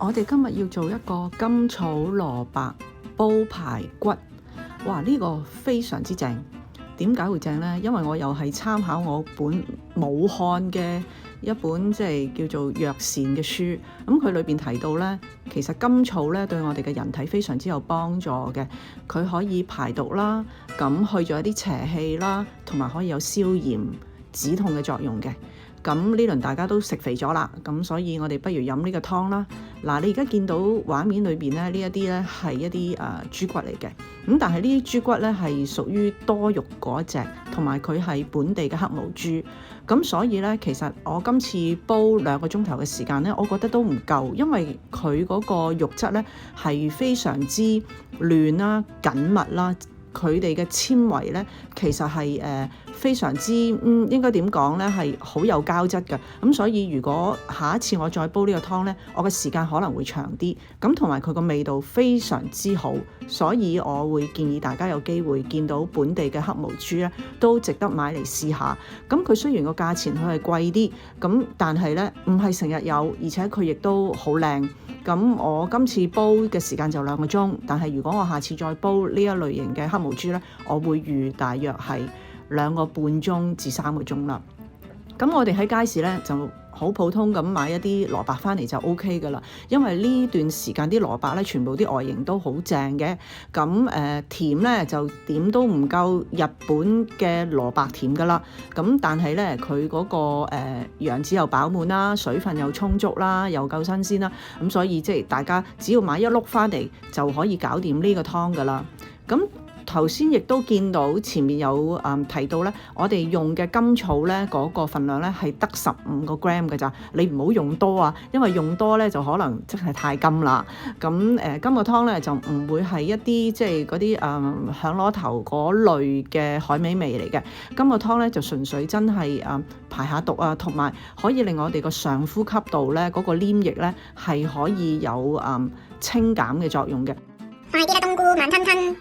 我哋今日要做一個甘草蘿蔔煲排骨，哇！呢個非常之正。點解會正呢？因為我又係參考我本武漢嘅一本即係叫做藥膳嘅書，咁佢裏邊提到呢，其實甘草咧對我哋嘅人體非常之有幫助嘅，佢可以排毒啦，咁去咗一啲邪氣啦，同埋可以有消炎止痛嘅作用嘅。咁呢輪大家都食肥咗啦，咁所以我哋不如飲呢個湯啦。嗱，你而家見到畫面裏邊咧，呢一啲咧係一啲豬骨嚟嘅，咁但係呢啲豬骨咧係屬於多肉嗰一隻，同埋佢係本地嘅黑毛豬，咁所以咧其實我今次煲2個鐘頭嘅時間咧，我覺得都唔夠，因為佢嗰個肉質咧係非常之嫩啦、緊密啦。佢哋嘅纖維咧，其實係非常之應該點講咧，係好有膠質嘅。咁所以如果下一次我再煲呢個湯咧，我嘅時間可能會長啲。咁同埋佢個味道非常之好，所以我會建議大家有機會見到本地嘅黑毛豬咧，都值得買嚟試下。咁佢雖然個價錢佢係貴啲，咁但係咧唔係成日有，而且佢亦都好靚。咁我今次煲嘅時間就2個鐘，但係如果我下次再煲呢一類型嘅黑毛豬咧，我會預大約係2個半鐘至3個鐘啦。咁我哋喺街市咧就好普通咁買一啲蘿蔔翻嚟就 OK 噶啦，因為呢段時間啲蘿蔔咧全部啲外形都好正嘅，咁甜咧就點都唔夠日本嘅蘿蔔甜噶啦，咁但係咧佢嗰個樣子又飽滿啦，水分又充足啦，又夠新鮮啦，咁所以即係大家只要買一碌翻嚟就可以搞掂呢個湯噶啦。咁頭先亦都見到前面有提到咧，我哋用嘅甘草咧嗰個份量咧係得15個 gram 嘅咋，你唔好用多啊，因為用多咧就可能真係太甘啦。咁今個湯咧就唔會係一啲即係嗰啲響螺頭嗰類嘅海味味嚟嘅，今個湯咧就純粹真係排下毒啊，同埋可以令我哋個上呼吸道咧嗰個黏液咧係可以有清減嘅作用嘅。快啲啦，冬菇慢吞吞。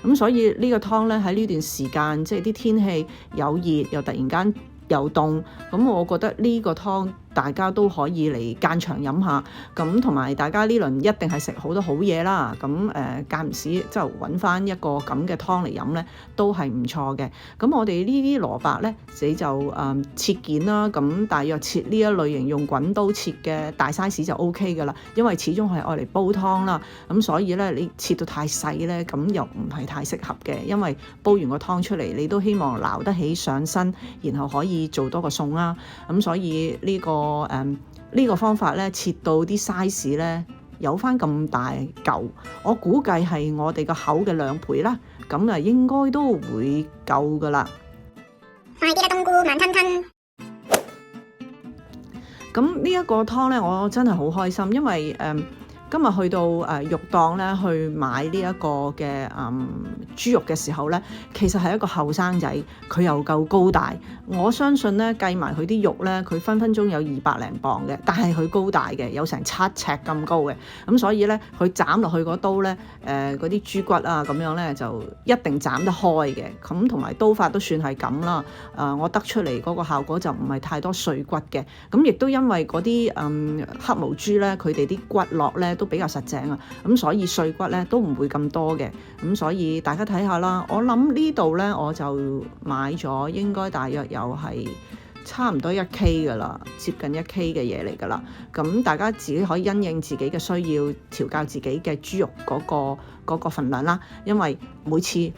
咁所以呢個湯咧喺呢段時間，即係啲天氣有熱又突然間又凍，咁我覺得呢個湯大家都可以嚟間場飲下，咁同埋大家呢輪一定係食好多好嘢啦，咁間唔時即係揾翻一個咁嘅湯嚟飲咧，都係唔錯嘅。咁我哋呢啲蘿蔔咧，你就切件啦，咁大約切呢一類型用滾刀切嘅大 size 就 OK 噶啦，因為始終係愛嚟煲湯啦，咁所以咧你切到太細咧，咁又唔係太適合嘅，因為煲完個湯出嚟，你都希望撈得起上身，然後可以做多個餸啦，咁所以呢個方法咧，切到啲 size 咧有翻咁大嚿，我估計係我哋個口嘅2倍啦，咁啊應該都會夠噶啦。快啲啦，冬菇慢吞吞。咁呢一個湯咧，我真係好開心，因為今日去到肉檔咧去買呢一個嘅豬肉嘅時候咧，其實係一個後生仔，佢又夠高大，我相信咧計埋佢啲肉咧，佢分分鐘有200零磅嘅，但係佢高大嘅，有成7尺咁高嘅，咁所以咧佢斬落去嗰刀咧，嗰啲豬骨啊咁樣咧就一定斬得開嘅，咁同埋刀法都算係咁啦，我得出嚟嗰個效果就唔係太多碎骨嘅，咁亦都因為嗰啲黑毛豬咧，佢哋啲骨骼咧都比較實淨啊，咁所以碎骨咧都唔會咁多嘅，咁所以大家睇下啦，我諗呢度咧我就買咗應該大約有係差唔多1K 噶啦，接近1K 嘅嘢嚟噶啦，咁大家自己可以因應自己嘅需要調校自己嘅豬肉嗰個份量啦，因為每次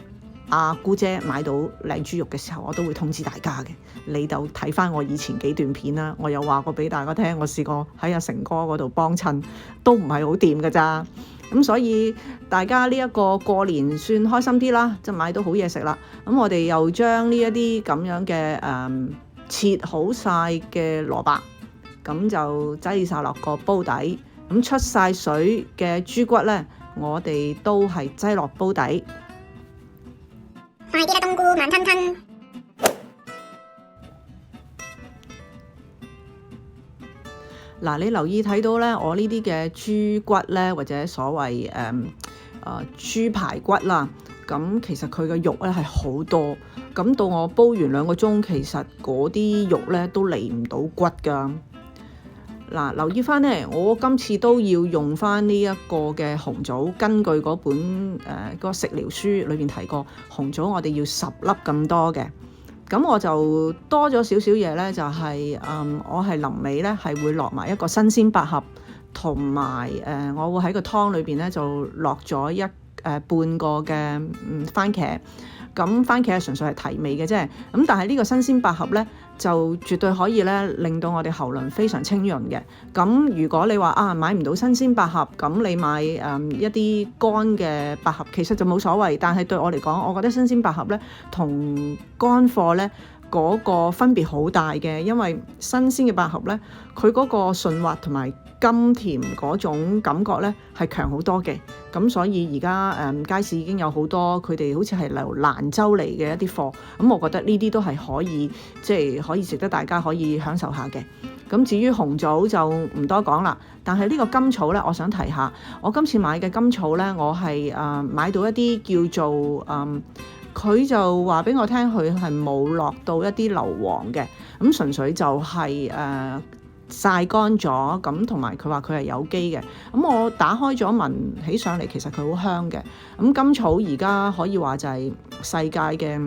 阿姑姐買到靚豬肉嘅時候，我都會通知大家嘅。你就睇翻我以前幾段片啦，我有話過俾大家聽，我試過喺阿成哥嗰度幫襯，都唔係好掂㗎咋。咁所以大家呢一個過年算開心啲啦，就買到好嘢食啦。咁我哋又將呢一啲咁樣嘅切好晒嘅蘿蔔，咁就擠晒落個煲底。咁出晒水嘅豬骨呢，我哋都係擠落煲底。快啲啦，冬菇慢吞吞。嗱，你留意睇到呢，我呢啲嘅豬骨呢，或者所謂豬排骨啦，咁其實佢嘅肉呢係好多。咁到我煲完2個鐘，其實嗰啲肉呢都離唔到骨㗎。嗱，留意翻呢，我今次都要用翻呢一個嘅紅棗，根據嗰本嗰個食療書裏邊提過，紅棗我哋要10粒咁多嘅。咁我就多咗少少嘢呢，就係我係臨尾呢係會落埋一個新鮮百合，同埋我會喺個湯裏邊呢就落咗半個嘅番茄。咁番茄係純粹係提味嘅啫，咁但係呢個新鮮百合呢，就絕對可以咧令到我哋喉嚨非常清潤嘅。咁如果你話買唔到新鮮百合，咁你買一啲乾嘅百合，其實就冇所謂。但係對我嚟講，我覺得新鮮百合呢同乾貨呢嗰個分別好大嘅，因為新鮮嘅百合呢，佢嗰個順滑同埋甘甜嗰種感覺呢係強好多嘅。咁所以而家街市已經有好多佢哋好似係由蘭州嚟嘅一啲貨，咁我覺得呢啲都係可以可以值得大家可以享受下嘅。咁至於紅棗就唔多講啦，但係呢個甘草呢，我想提下，我今次買嘅甘草呢，我係買到一啲叫做佢就話俾我聽，佢係冇落到一啲硫磺嘅，咁純粹就係曬乾咗，咁同埋佢話佢係有機嘅。咁我打開咗聞起上嚟，其實佢好香嘅。咁甘草而家可以話就係世界嘅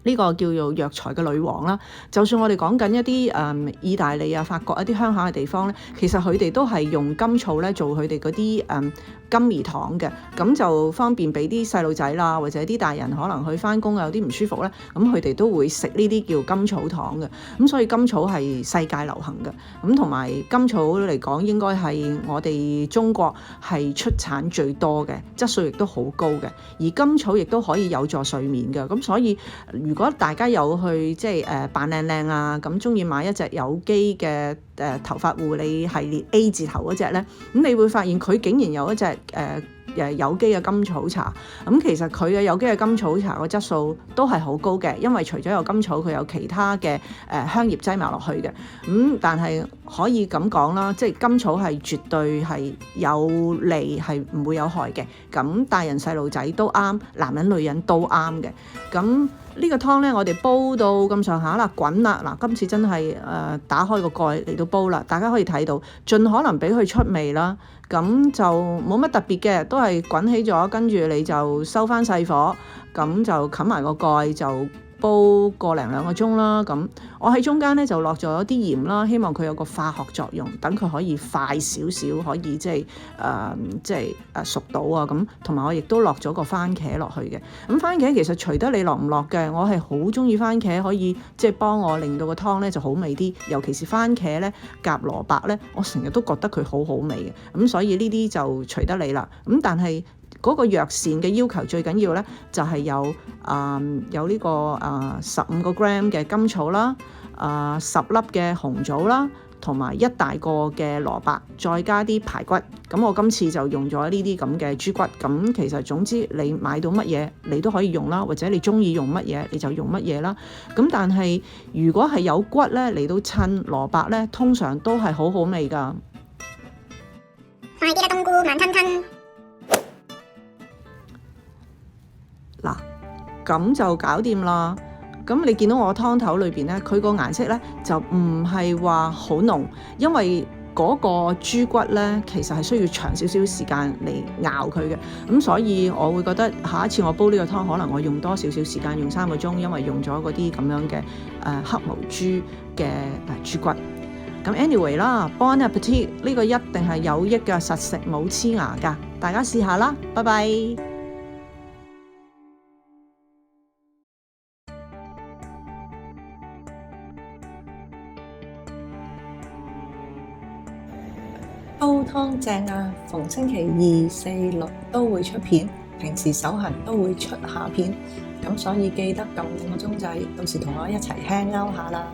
呢個叫做藥材嘅女王啦。就算我哋講緊一啲意大利啊、法國一啲鄉下嘅地方咧，其實佢哋都係用甘草咧做佢哋嗰啲甘味糖嘅，咁就方便俾啲細路仔啦，或者啲大人可能去返工有啲唔舒服咧，咁佢哋都會食呢啲叫甘草糖嘅。咁所以甘草係世界流行嘅，咁同埋甘草嚟講應該係我哋中國係出產最多嘅，質素亦都好高嘅。而甘草亦都可以有助睡眠嘅，咁所以如果大家有去扮靚靚啊，咁中意買一隻有機嘅頭髮護理系列 A 字頭嗰隻咧，咁你會發現佢竟然有一隻有機嘅甘草茶。咁其實佢嘅有機嘅甘草茶個質素都係好高嘅，因為除咗有甘草，佢有其他嘅香葉擠埋落去嘅。但係可以咁講啦，即係甘草係絕對係有利，係唔會有害嘅。咁大人細路仔都啱，男人女人都啱嘅。咁呢個湯呢，我哋煲到咁上下啦，滾啦。嗱，今次真係打開個蓋嚟到煲啦，大家可以睇到，盡可能俾佢出味啦。咁就冇乜特別嘅，都係滾起咗，跟住你就收翻細火，咁就冚埋個蓋就煲個零2個鐘啦。咁我喺中間咧就落咗啲鹽啦，希望佢有個化學作用，等佢可以快少少，可以熟到啊。咁同埋我亦都落咗個番茄落去嘅。咁番茄其實隨得你落唔落嘅，我係好中意番茄，可以幫我令到個湯咧就好味啲。尤其是番茄咧夾蘿蔔咧，我成日都覺得佢好好味嘅。咁所以呢啲就隨得你啦。咁但係嗰個藥膳嘅要求最緊要咧，就係有呢個15個 gram 嘅甘草啦，10粒嘅紅棗啦，同埋1大個嘅蘿蔔，再加啲排骨。咁我今次就用咗呢啲咁嘅豬骨。咁其實總之你買到乜嘢你都可以用啦，或者你中意用乜嘢你就用乜嘢啦。咁但係如果係有骨咧嚟到襯蘿蔔咧，通常都係好好味㗎。快啲啦，冬菇慢吞吞。嗱，咁就搞掂啦。咁你見到我湯頭裏邊咧，佢個顏色咧就唔係話好濃，因為嗰個豬骨咧其實係需要長少少時間嚟熬佢嘅。咁所以我會覺得下一次我煲呢個湯，可能我用多少少時間，用3個鐘，因為用咗嗰啲咁樣嘅黑毛豬嘅豬骨。咁 anyway 啦，Bon appetit， 呢個一定係有益嘅，實食冇黐牙㗎。大家試下啦，拜拜。煲湯正啊，逢星期2、4、6都會出片，平時手痕都會出下片，咁所以記得撳個鐘仔，到時同我一齊 hang out 下啦。